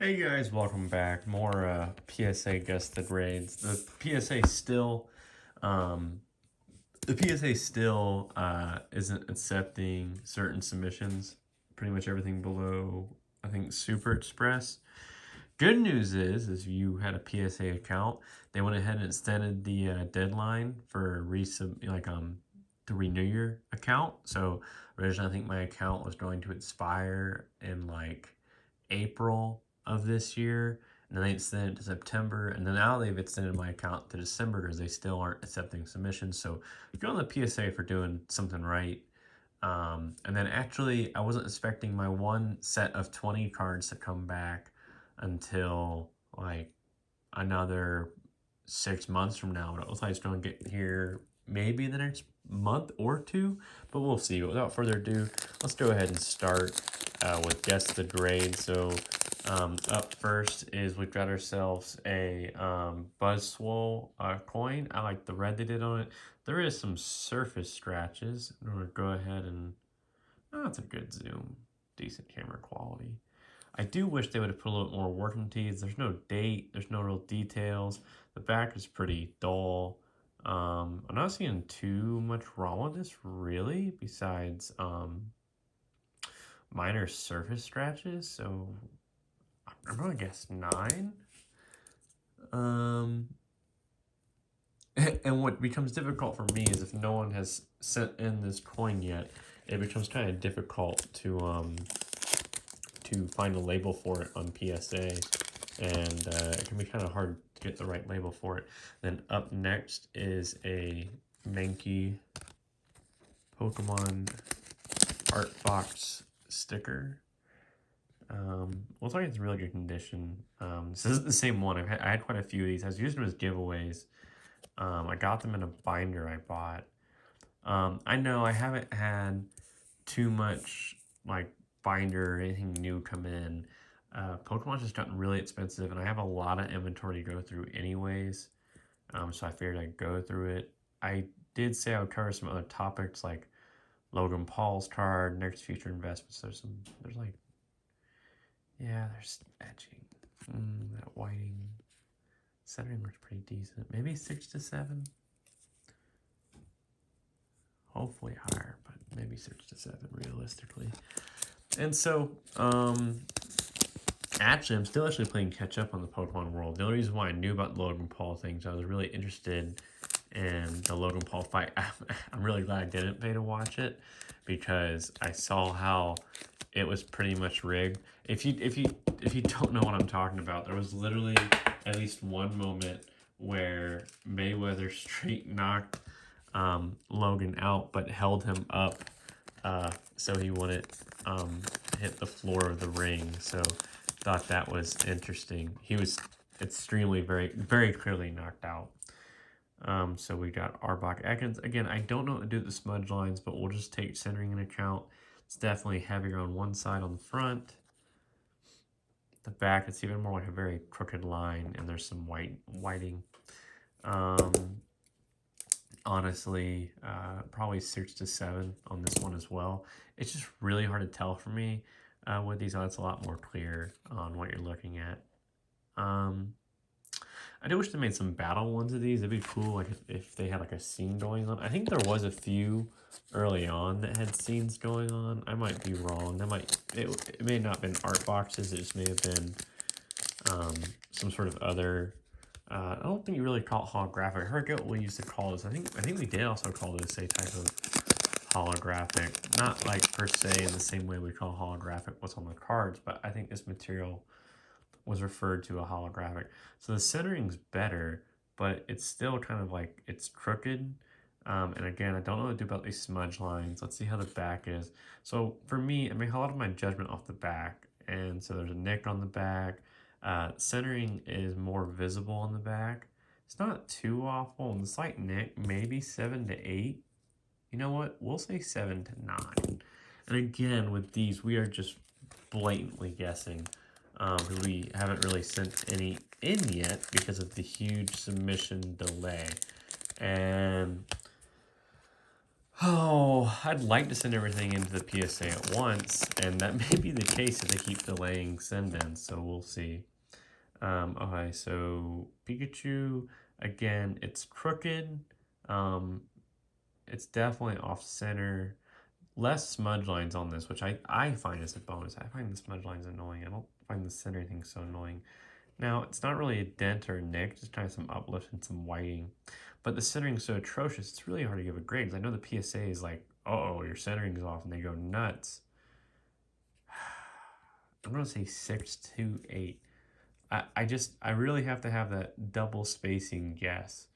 Hey guys, welcome back. More PSA gusted raids. Um, the PSA still isn't accepting certain submissions. Pretty much everything below, I think, Super Express. Good news is you had a PSA account, they went ahead and extended the deadline for to renew your account. So originally, I think my account was going to expire in like April of this year, and then they extended it to September, and then now they've extended my account to December because they still aren't accepting submissions. So good on the PSA for doing something right. And then actually, I wasn't expecting my one set of 20 cards to come back until like another 6 months from now. It looks like it's going to get here maybe the next month or two, but we'll see. But without further ado, let's go ahead and start with guess the grade. So up first is we've got ourselves a Buzzswole coin. I like the red they did on it. There is some surface scratches. I'm going to go ahead and, oh, that's a good zoom. Decent camera quality. I do wish they would have put a little more work into these. There's no date, there's no real details. The back is pretty dull. I'm not seeing too much wrong with this really, besides minor surface scratches. So I'm gonna guess 9. Um, and what becomes difficult for me is if no one has sent in this coin yet, it becomes kind of difficult to find a label for it on PSA, and it can be kind of hard to get the right label for it. Then up next is a Mankey Pokemon Art Box sticker. Looks like it's in really good condition. This isn't the same one. I had quite a few of these. I was using them as giveaways. I got them in a binder I bought. I know I haven't had too much like binder or anything new come in. Pokemon's just gotten really expensive, and I have a lot of inventory to go through anyways. So I figured I'd go through it. I did say I would cover some other topics like Logan Paul's card, next future investments. There's like, yeah, there's etching. That whiting centering looks pretty decent. Maybe 6 to 7. Hopefully higher, but maybe 6 to 7 realistically. And so, actually, I'm still playing catch up on the Pokemon world. The only reason why I knew about the Logan Paul things, I was really interested in the Logan Paul fight. I'm really glad I didn't pay to watch it because I saw how it was pretty much rigged. If you don't know what I'm talking about, there was literally at least one moment where Mayweather straight knocked Logan out, but held him up so he wouldn't hit the floor of the ring. So thought that was interesting. He was extremely, very clearly knocked out. So we got Arbok Ekans. Again, I don't know what to do with the smudge lines, but we'll just take centering into account. It's definitely heavier on one side on the front. The back, it's even more like a very crooked line, and there's some whiting. Honestly, probably 6 to 7 on this one as well. It's just really hard to tell for me with these. It's a lot more clear on what you're looking at. I do wish they made some battle ones of these. It'd be cool, like if they had like a scene going on. I think there was a few early on that had scenes going on. I might be wrong. It may not have been art boxes. It just may have been some sort of other. I don't think you really call it holographic. I forget what we used to call this. I think we did also call this a type of holographic. Not like per se in the same way we call holographic what's on the cards, but I think this material was referred to a holographic. So the centering's better, but it's still kind of like it's crooked. And again, I don't know what to do about these smudge lines. Let's see how the back is. So for me, I make a lot of my judgment off the back. And so there's a nick on the back. Centering is more visible on the back. It's not too awful. And the slight nick, maybe 7 to 8. You know what? We'll say 7 to 9. And again, with these, we are just blatantly guessing. We haven't really sent any in yet because of the huge submission delay. And Oh, I'd like to send everything into the PSA at once, and that may be the case if they keep delaying send-ins, so we'll see. Okay, so Pikachu, again, it's crooked. Um, it's definitely off-center. Less smudge lines on this, which I find is a bonus. I find the smudge lines annoying. I don't find the center thing so annoying. Now, it's not really a dent or a nick, just kind of some uplift and some whiting. But the centering's so atrocious, it's really hard to give a grade. 'Cause I know the PSA is like, oh, your centering's off, and they go nuts. I'm gonna say 6 to 8. I really have to have that double spacing guess.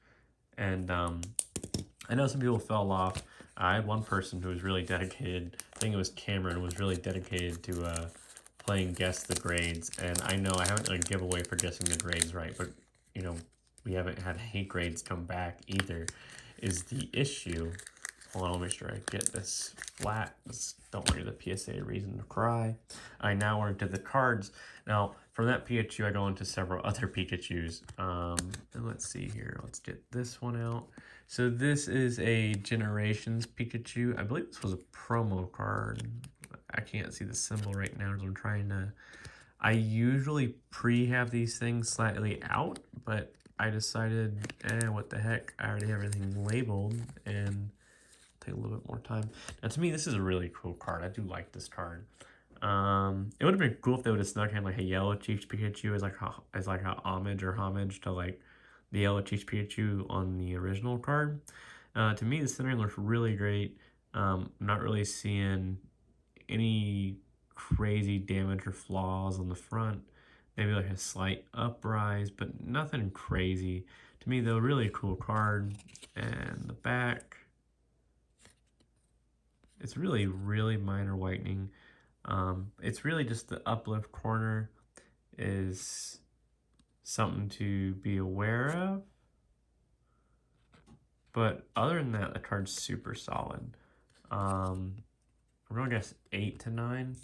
And I know some people fell off. I had one person who was really dedicated. I think it was Cameron, was really dedicated to playing Guess the Grades. And I know I haven't done a giveaway for guessing the grades right, but you know, we haven't had any grades come back either. Is the issue? Hold on, I'll make sure I get this flat. Don't worry, the PSA reason to cry. I now are into the cards. Now, from that Pikachu, I go into several other Pikachus. And let's see here. Let's get this one out. So this is a Generations Pikachu. I believe this was a promo card. I can't see the symbol right now, so I'm trying to... I usually pre-have these things slightly out, but I decided, what the heck, I already have everything labeled, and take a little bit more time. Now, to me, this is a really cool card. I do like this card. It would have been cool if they would have snuck in like a yellow cheeked Pikachu as like a homage to like the yellow cheeked Pikachu on the original card. To me, the centering looks really great. I'm not really seeing any crazy damage or flaws on the front. Maybe like a slight uprise, but nothing crazy. To me, though, really cool card. And the back, it's really, really minor whitening. It's really just the uplift corner is something to be aware of. But other than that, the card's super solid. I'm going to guess 8 to 9.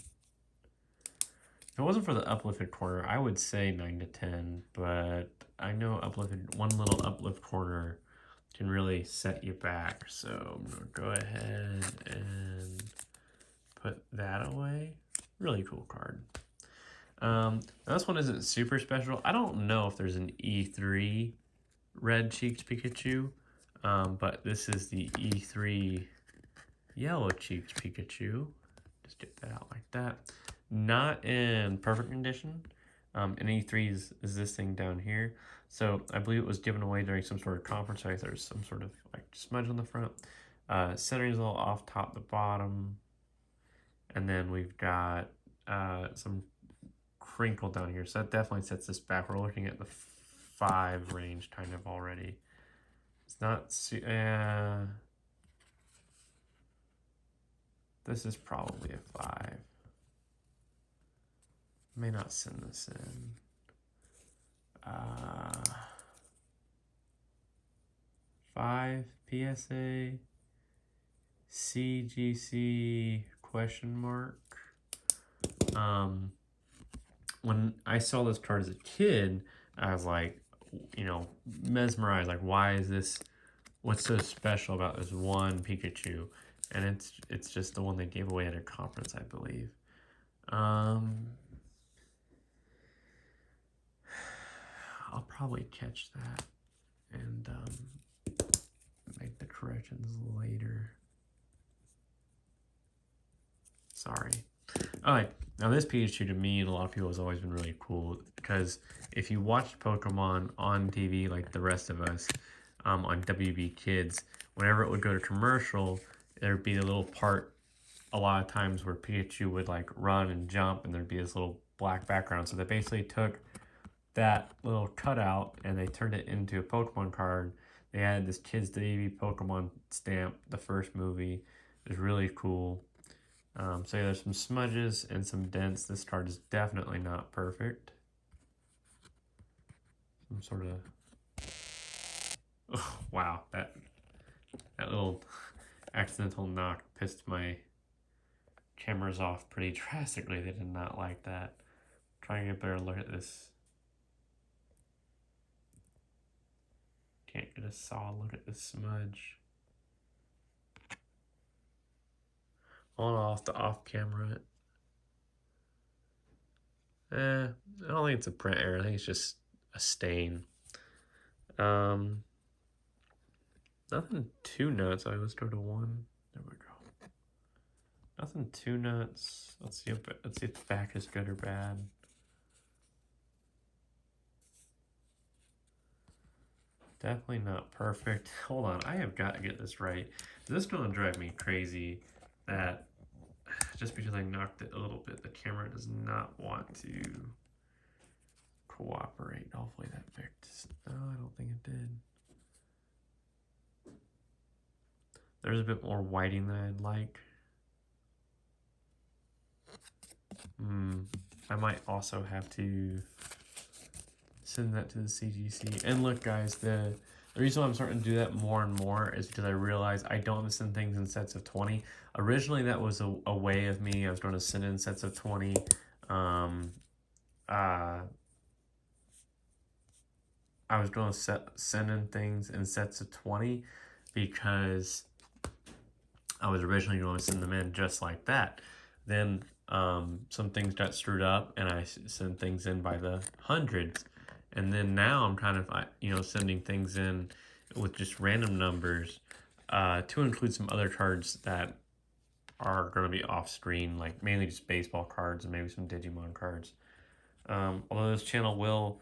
If it wasn't for the uplifted corner, I would say 9 to 10. But I know one little uplift corner can really set you back. So I'm going to go ahead and put that away. Really cool card. This one isn't super special. I don't know if there's an E3 red-cheeked Pikachu, but this is the E3 yellow-cheeked Pikachu. Just get that out like that. Not in perfect condition. And E3 is this thing down here. So I believe it was given away during some sort of conference. Right? There's some sort of like smudge on the front. Centering is a little off top to bottom. And then we've got some crinkle down here. So that definitely sets this back. We're looking at the 5 range kind of already. It's not... this is probably a 5. May not send this in. 5 PSA CGC question mark. When I saw this card as a kid, I was like, mesmerized. Like, why is this? What's so special about this one Pikachu? And it's just the one they gave away at a conference, I believe. I'll probably catch that and make the corrections later. Sorry. Alright, now this Pikachu to me and a lot of people has always been really cool because if you watched Pokemon on TV like the rest of us, on WB Kids, whenever it would go to commercial, there'd be a little part a lot of times where Pikachu would like run and jump and there'd be this little black background. So they basically took that little cutout and they turned it into a Pokemon card. They added this Kids TV Pokemon stamp, the first movie. It was really cool. So yeah, there's some smudges and some dents. This card is definitely not perfect. Some sort of... Oh, wow, that little accidental knock pissed my cameras off pretty drastically. They did not like that. Trying to get a better look at this. Can't get a solid look at this smudge. off the off camera. I don't think it's a print error. I think it's just a stain. Nothing too nuts. I let's go to 1. There we go. Nothing too nuts. Let's see if the back is good or bad. Definitely not perfect. Hold on, I have got to get this right. This is going to drive me crazy that just because I knocked it a little bit, the camera does not want to cooperate. Hopefully that fixed. No, I don't think it did. There's a bit more whiting than I'd like. I might also have to send that to the CGC. And look, guys, the reason why I'm starting to do that more and more is because I realize I don't have to send things in sets of 20. Originally, that was a way of me. I was going to send in sets of 20. I was going to send in things in sets of 20 because I was originally going to send them in just like that. Then some things got screwed up and I sent things in by the hundreds. And then now I'm kind of, sending things in with just random numbers to include some other cards that are going to be off screen, like mainly just baseball cards and maybe some Digimon cards. Although this channel will,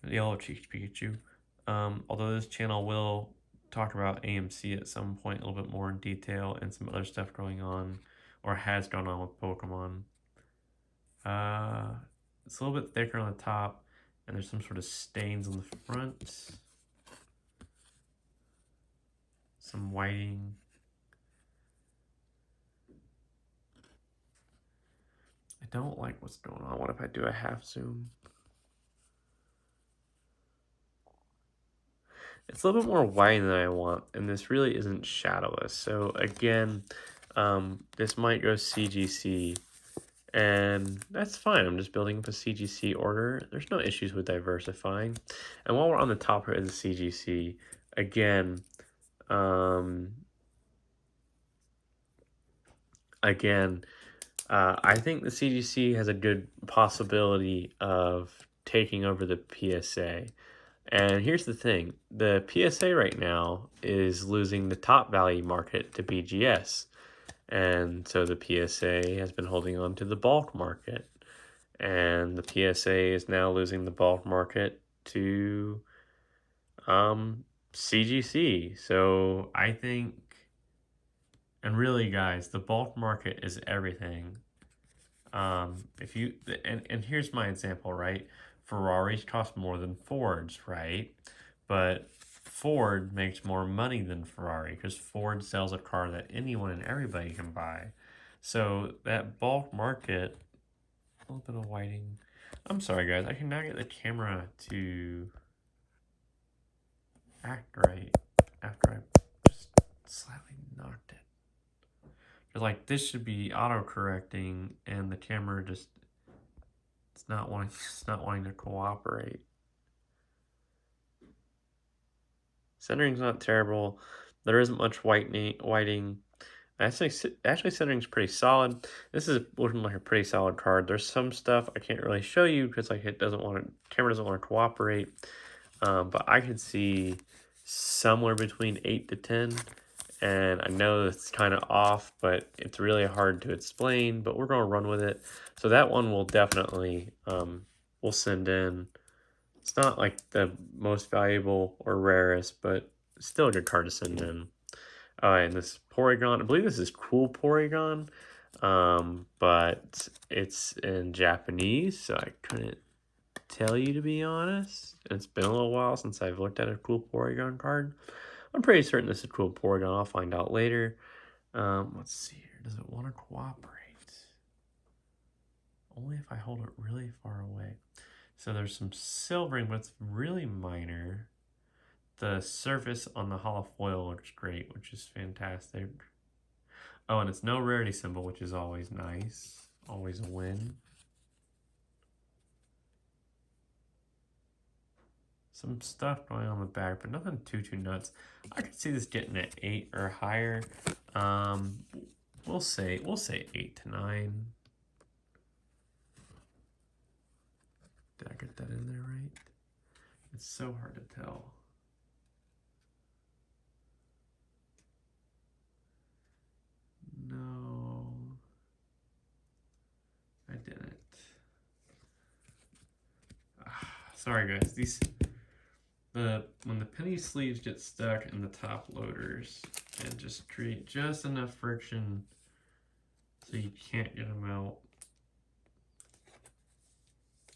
Yellow Cheeked Pikachu, although this channel will talk about AMC at some point a little bit more in detail and some other stuff going on or has gone on with Pokemon. It's a little bit thicker on the top and there's some sort of stains on the front. Some whiting. I don't like what's going on. What if I do a half zoom? It's a little bit more white than I want, and this really isn't shadowless. So again, this might go CGC, and that's fine. I'm just building up a CGC order. There's no issues with diversifying. And while we're on the topic of the CGC, again, I think the CGC has a good possibility of taking over the PSA. And here's the thing, the PSA right now is losing the top value market to BGS. And so the PSA has been holding on to the bulk market. And the PSA is now losing the bulk market to CGC. So I think, and really guys, the bulk market is everything. If you, and here's my example, right? Ferraris cost more than Fords, right? But Ford makes more money than Ferrari because Ford sells a car that anyone and everybody can buy. So that bulk market, a little bit of whiting. I'm sorry, guys. I cannot get the camera to act right after I just slightly knocked it. Because like this should be auto-correcting, and the camera just it's not wanting to cooperate. Centering's not terrible. There isn't much whiting. Actually, centering's pretty solid. This is looking like a pretty solid card. There's some stuff I can't really show you because like camera doesn't want to cooperate. But I could see somewhere between 8 to 10. And I know it's kind of off, but it's really hard to explain, but we're going to run with it. So that one will definitely, we'll send in. It's not like the most valuable or rarest, but still a good card to send in. And this Porygon, I believe this is Cool Porygon, but it's in Japanese, so I couldn't tell you, to be honest. It's been a little while since I've looked at a Cool Porygon card. I'm pretty certain this is Cool Porygon. I'll find out later. Let's see here. Does it want to cooperate? Only if I hold it really far away. So there's some silvering, but it's really minor. The surface on the hollow foil looks great, which is fantastic. Oh, and it's no rarity symbol, which is always nice. Always a win. Some stuff going on the back, but nothing too nuts. I could see this getting an 8 or higher. We'll say 8 to 9. Did I get that in there right? It's so hard to tell. No, I didn't. Sorry guys, when the penny sleeves get stuck in the top loaders and just create just enough friction so you can't get them out.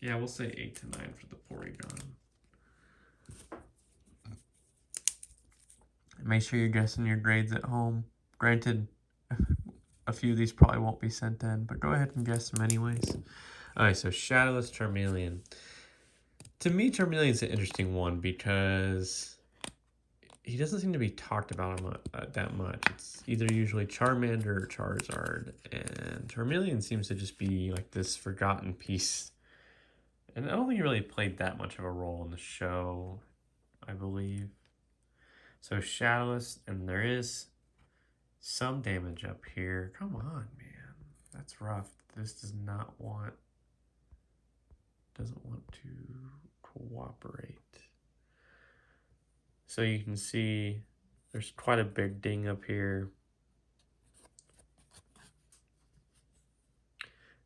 Yeah, we'll say 8 to 9 for the Porygon. Make sure you're guessing your grades at home. Granted, a few of these probably won't be sent in, but go ahead and guess them anyways. Alright, so Shadowless Charmeleon. To me, Charmeleon's an interesting one because he doesn't seem to be talked about that much. It's either usually Charmander or Charizard, and Charmeleon seems to just be like this forgotten piece. And I don't think he really played that much of a role in the show, I believe. So Shadowless, and there is some damage up here. Come on, man. That's rough. This doesn't want to cooperate. So you can see there's quite a big ding up here.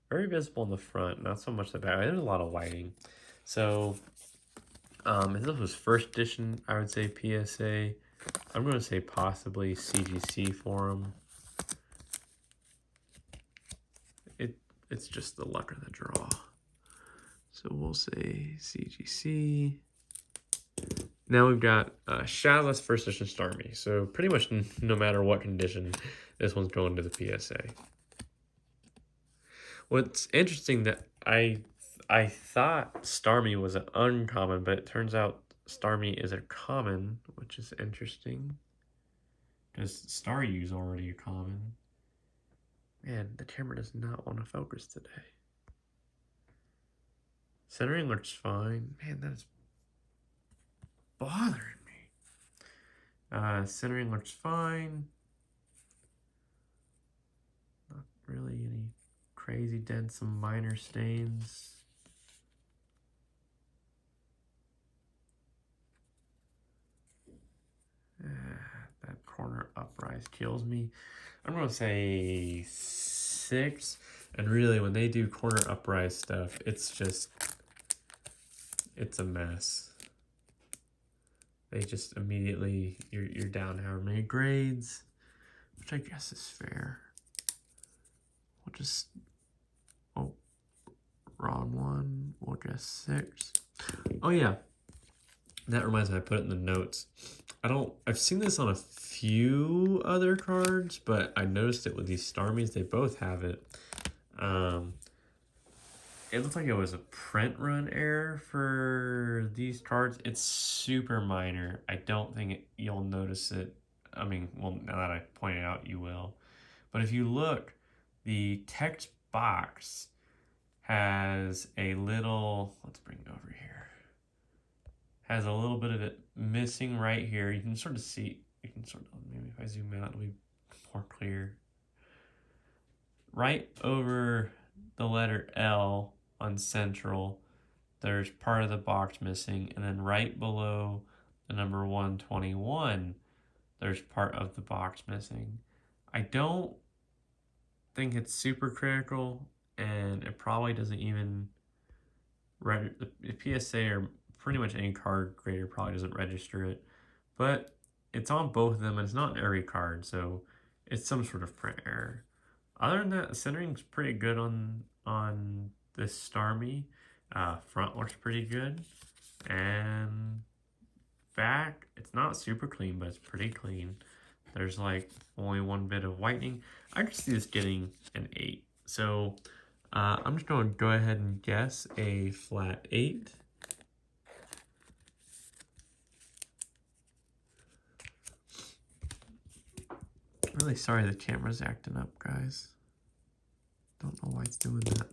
Very visible in the front, not so much the back. There's a lot of lighting. So if this was first edition, I would say PSA. I'm going to say possibly CGC for him. It's just the luck of the draw. So we'll say CGC. Now we've got Shadowless first edition Starmie. So pretty much no matter what condition, this one's going to the PSA. What's interesting that I thought Starmie was an uncommon, but it turns out Starmie is a common, which is interesting. Because Staryu's already a common. Man, the camera does not want to focus today. Centering looks fine. Man, that is bothering me. Centering looks fine. Not really any crazy dents, some minor stains. That corner uprise kills me. I'm going to say 6. And really, when they do corner uprise stuff, it's a mess. They just immediately, you're down however many grades, which I guess is fair. We'll just, oh, wrong one. We'll guess 6. Oh yeah, that reminds me, I put it in the notes. I've seen this on a few other cards, but I noticed it with these Starmies. They both have it. It looks like it was a print run error for these cards. It's super minor. I don't think you'll notice it. I mean, well, now that I point it out, you will. But if you look, the text box has a little, let's bring it over here, has a little bit of it missing right here. You can sort of see, maybe if I zoom out, it'll be more clear. Right over the letter L on central, there's part of the box missing, and then right below the number 121, there's part of the box missing. I don't think it's super critical, and it probably doesn't even the PSA or pretty much any card grader probably doesn't register it, but it's on both of them, and it's not in every card, so it's some sort of print error. Other than that, the centering's pretty good on this Starmie. Front looks pretty good, and back, it's not super clean, but it's pretty clean. There's like only one bit of whitening. I could see this getting an 8. So I'm just going to go ahead and guess a flat 8. Really sorry the camera's acting up, guys. Don't know why it's doing that.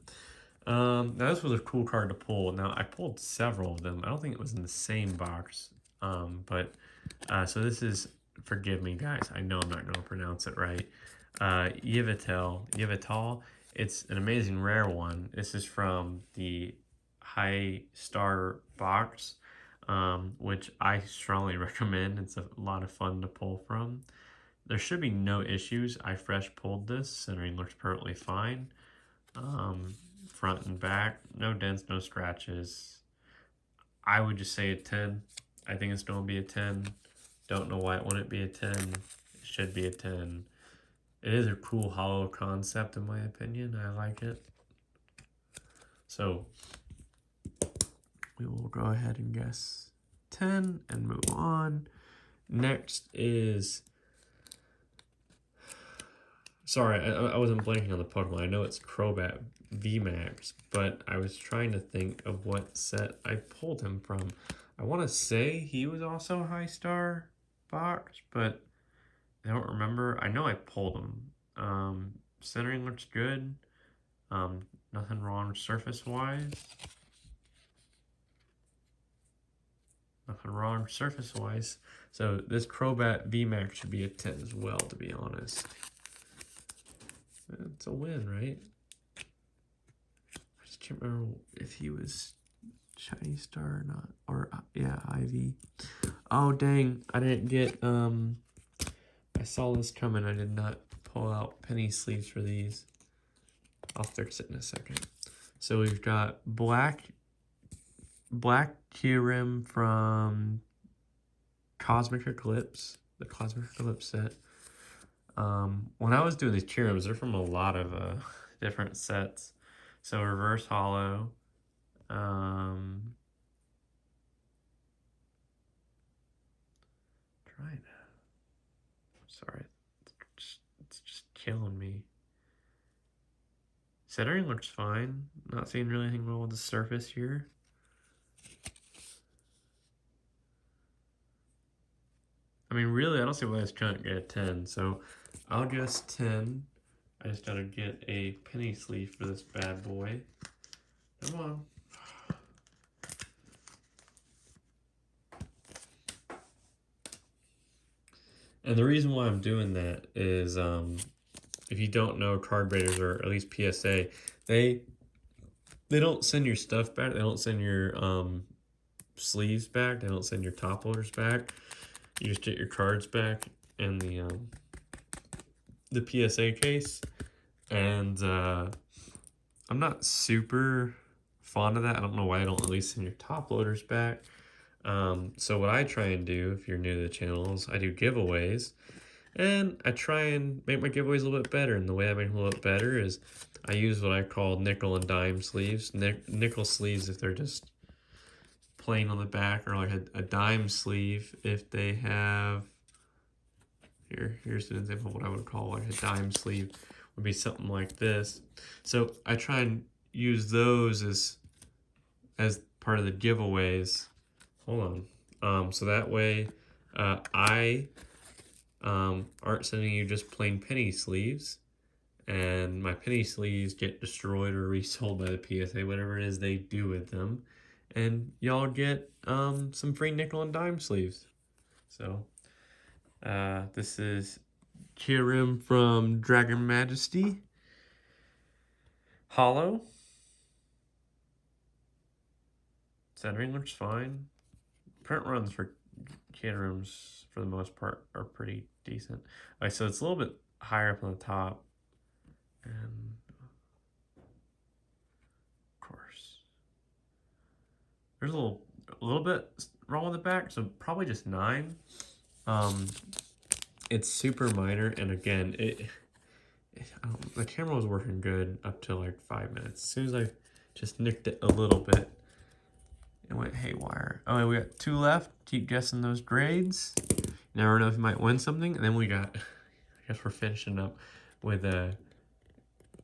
Now this was a cool card to pull. Now I pulled several of them. I don't think it was in the same box. So this is, forgive me guys, I know I'm not going to pronounce it right. Yveltal. It's an amazing rare one. This is from the high star box, which I strongly recommend. It's a lot of fun to pull from. There should be no issues. I fresh pulled this. Centering looks perfectly fine. Front and back, no dents, no scratches. I would just say a 10. I think it's going to be a 10. Don't know why it wouldn't be a 10. It should be a 10. It is a cool hollow concept in my opinion. I like it. So we will go ahead and guess 10 and move on. Next is... Sorry, I wasn't blanking on the Pokemon. I know it's Crobat VMAX, but I was trying to think of what set I pulled him from. I want to say he was also High Star box, but I don't remember. I know I pulled him. Centering looks good. Nothing wrong surface-wise. Nothing wrong surface-wise. So this Crobat VMAX should be a 10 as well, to be honest. It's a win, right? I just can't remember if he was Shiny Star or not. Or, yeah, Ivy. Oh, dang. I didn't get, I saw this coming. I did not pull out penny sleeves for these. I'll fix it in a second. So we've got black Kyurem from Cosmic Eclipse, the Cosmic Eclipse set. When I was doing these Kyurems, they're from a lot of different sets. So reverse hollow. Sorry, it's just killing me. Centering looks fine. Not seeing really anything wrong with the surface here. I mean, really, I don't see why this can't get a 10. So I'll guess 10. I just gotta get a penny sleeve for this bad boy. Come on. And the reason why I'm doing that is, if you don't know, card breeders, or at least PSA, they don't send your stuff back. They don't send your sleeves back. They don't send your top loaders back. You just get your cards back in the PSA case. And I'm not super fond of that. I don't know why I don't at least send your top loaders back. So what I try and do, if you're new to the channel, is I do giveaways. And I try and make my giveaways a little bit better. And the way I make them a little bit better is I use what I call nickel and dime sleeves. Nickel sleeves if they're just plain on the back, or like a dime sleeve if they have... Here's an example of what I would call like a dime sleeve. Would be something like this. So I try and use those as part of the giveaways. Hold on. So that way I aren't sending you just plain penny sleeves, and my penny sleeves get destroyed or resold by the PSA, whatever it is they do with them, and y'all get some free nickel and dime sleeves. So this is Kyurem from Dragon Majesty. Hollow. Centering looks fine. Print runs for Kyurems for the most part are pretty decent. Alright, so it's a little bit higher up on the top. And of course, there's a little bit wrong with the back, so probably just 9. It's super minor, and again, the camera was working good up to like 5 minutes. As soon as I just nicked it a little bit, it went haywire. Oh, we got 2 left. Keep guessing those grades. Never know if you might win something. And then we got, I guess we're finishing up with a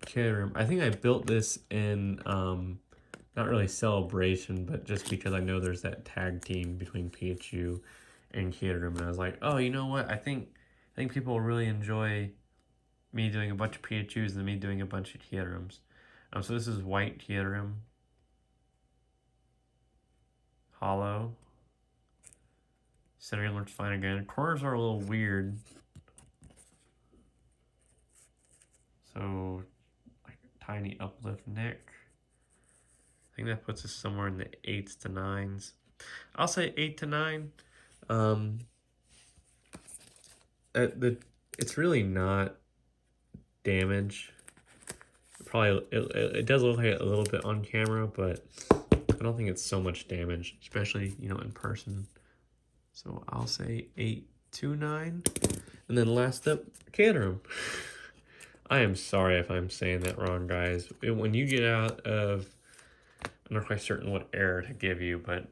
Kyurem. I think I built this in, not really celebration, but just because I know there's that tag team between Pikachu and Kyurem. And I was like, oh, you know what? I think people will really enjoy me doing a bunch of Pikachus and me doing a bunch of Kyurems. So this is white Kyurem. Hollow. Centering looks fine again. Corners are a little weird. So, like tiny uplift neck. I think that puts us somewhere in the 8s to 9s. I'll say 8 to 9. It's really not damage. Probably it does look like a little bit on camera, but I don't think it's so much damage, especially in person. So I'll say 8 to 9. And then last up, Kyurem. I am sorry if I'm saying that wrong, guys. When you get out of, I'm not quite certain what era to give you, but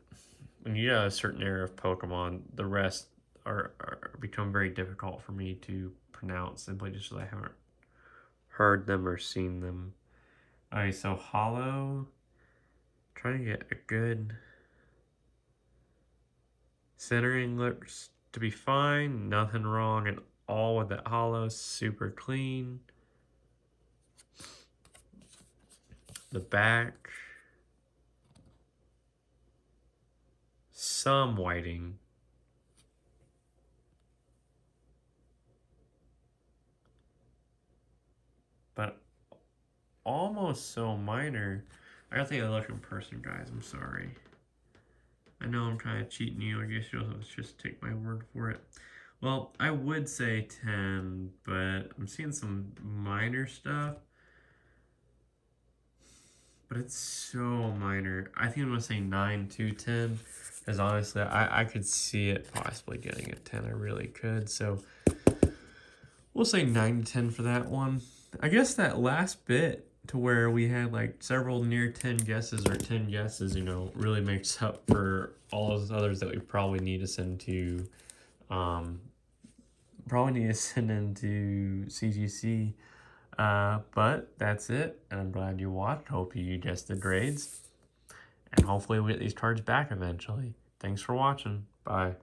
when you get out of a certain era of Pokemon, the rest are become very difficult for me to pronounce simply just because I haven't heard them or seen them. Alright, so Hollow. Trying to get a good centering, looks to be fine. Nothing wrong at all with that Hollow. Super clean. The back. Some whiting. But almost so minor. I gotta take a look in person, guys. I'm sorry. I know I'm kind of cheating you. I guess you'll just take my word for it. Well, I would say 10, but I'm seeing some minor stuff. But it's so minor. I think I'm going to say 9 to 10. Because honestly, I could see it possibly getting a 10. I really could. So we'll say 9 to 10 for that one. I guess that last bit to where we had like several near 10 guesses or 10 guesses, really makes up for all those others that we probably need to send to CGC. But that's it, and I'm glad you watched. Hope you guessed the grades, and hopefully we get these cards back eventually. Thanks for watching. Bye.